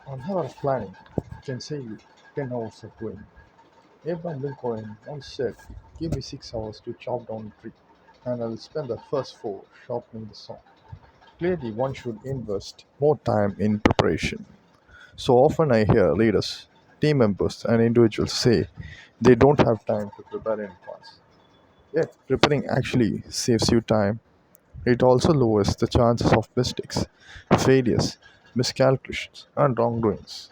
1 hour of planning can save you 10 hours of doing. Abraham Lincoln once said, "Give me 6 hours to chop down a tree, and I'll spend the first 4 sharpening the saw." Clearly, one should invest more time in preparation. So often I hear leaders, team members, and individuals say they don't have time to prepare in advance. Yet, preparing actually saves you time. It also lowers the chances of mistakes, failures, miscalculations, and wrongdoings.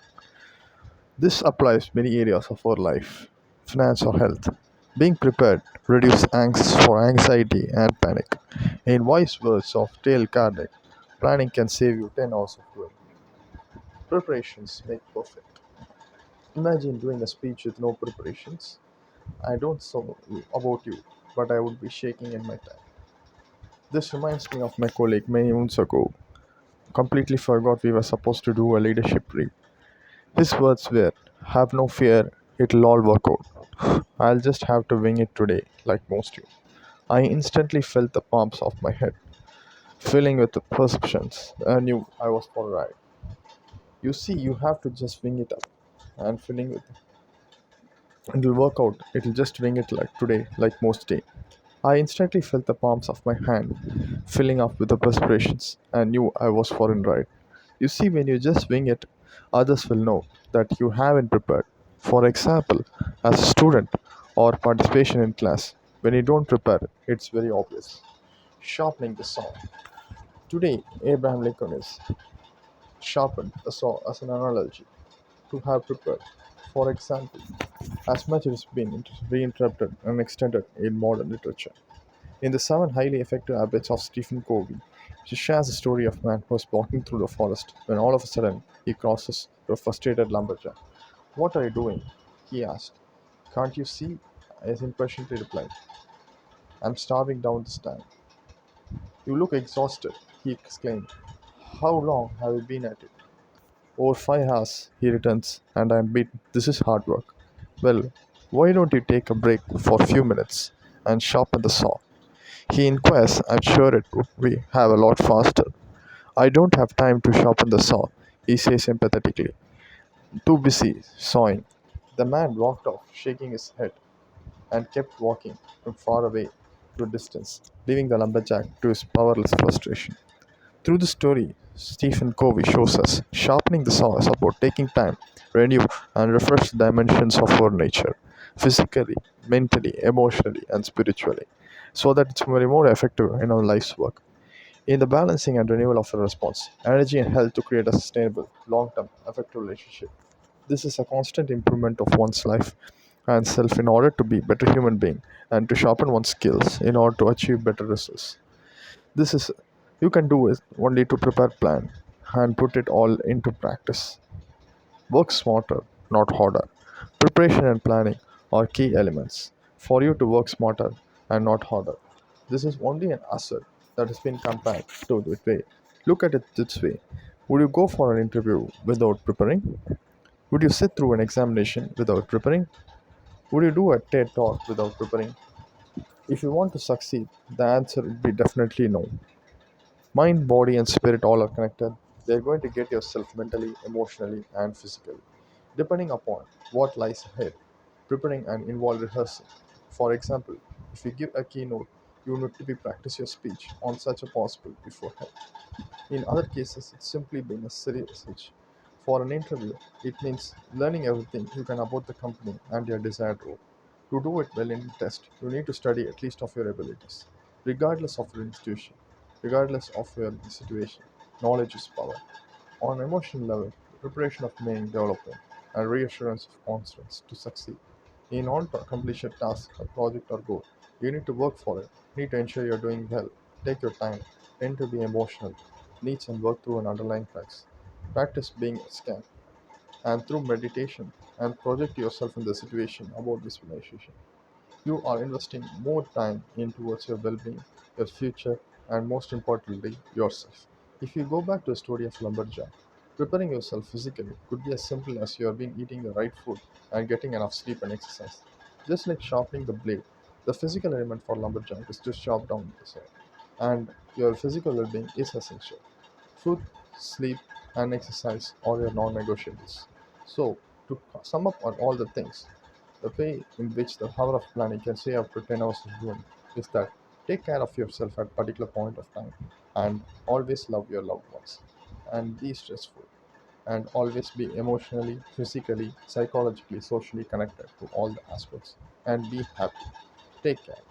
This applies many areas of our life, finance or health. Being prepared reduces angst for anxiety and panic. In wise words of Dale Carnegie, planning can save you 10 hours of work. Preparations make perfect. Imagine doing a speech with no preparations. I don't know about you, but I would be shaking in my time. This reminds me of my colleague many months ago. Completely forgot we were supposed to do a leadership brief. His words were, "Have no fear, it'll all work out. I'll just have to wing it today, like most you." I instantly felt the palms of my head filling with the perceptions. I knew I was for a ride. You see, you have to just wing it up and filling with it'll work out. It'll just wing it like today, like most day. I instantly felt the palms of my hand filling up with the perspirations and knew I was for in right. You see, when you just wing it, others will know that you haven't prepared. For example, as a student or participation in class, when you don't prepare, it's very obvious. Sharpening the saw. Today, Abraham Lincoln is sharpened the saw as an analogy to have prepared. For example, as much as it's been reinterpreted and extended in modern literature. In the seven highly effective habits of Stephen Covey, she shares the story of a man who is walking through the forest when all of a sudden he crosses a frustrated lumberjack. "What are you doing?" he asked. "Can't you see?" His impatiently replied. "I'm starving down this time." "You look exhausted," he exclaimed. "How long have you been at it?" "Over 5 hours," he returns, "and I'm beaten. This is hard work." "Well, why don't you take a break for a few minutes and sharpen the saw?" he inquires. "I'm sure it would be have a lot faster." "I don't have time to sharpen the saw," he says empathetically. "Too busy sawing." The man walked off, shaking his head, and kept walking from far away to a distance, leaving the lumberjack to his powerless frustration. Through the story, Stephen Covey shows us sharpening the saw is about taking time, renew, and refresh the dimensions of our nature, physically, mentally, emotionally, and spiritually, so that it's very more effective in our life's work. In the balancing and renewal of a response, energy and health to create a sustainable, long term, effective relationship. This is a constant improvement of one's life and self in order to be a better human being and to sharpen one's skills in order to achieve better results. This is you can do it only to prepare plan and put it all into practice. Work smarter, not harder. Preparation and planning are key elements for you to work smarter and not harder. This is only an asset that has been compared to the way. Look at it this way. Would you go for an interview without preparing? Would you sit through an examination without preparing? Would you do a TED talk without preparing? If you want to succeed, the answer would be definitely no. Mind, body, and spirit all are connected. They are going to get yourself mentally, emotionally, and physically, depending upon what lies ahead. Preparing and involve rehearsal. For example, if you give a keynote, you need to be practice your speech on such a possible beforehand. In other cases, it's simply being a serious research. For an interview, it means learning everything you can about the company and your desired role. To do it well in the test, you need to study at least of your abilities. Regardless of your institution, regardless of your situation, knowledge is power. On an emotional level, the preparation of meaning development and reassurance of confidence to succeed. In order to accomplish a task, a project, or goal, you need to work for it. You need to ensure you're doing well. Take your time. Tend to be emotional. Needs and work through an underlying facts. Practice being scanned. And through meditation and project yourself in the situation about visualization. You are investing more time in towards your well-being, your future, and most importantly, yourself. If you go back to the story of lumberjack, preparing yourself physically could be as simple as you have been eating the right food and getting enough sleep and exercise. Just like sharpening the blade, the physical element for lumberjack is to sharp down the saw, and your physical well-being is essential. Food, sleep, and exercise are your non-negotiables. So, to sum up on all the things, the way in which the power of planning can save up to 10 hours of doing is that take care of yourself at particular point of time and always love your loved ones and be stressful and always be emotionally, physically, psychologically, socially connected to all the aspects and be happy. Take care.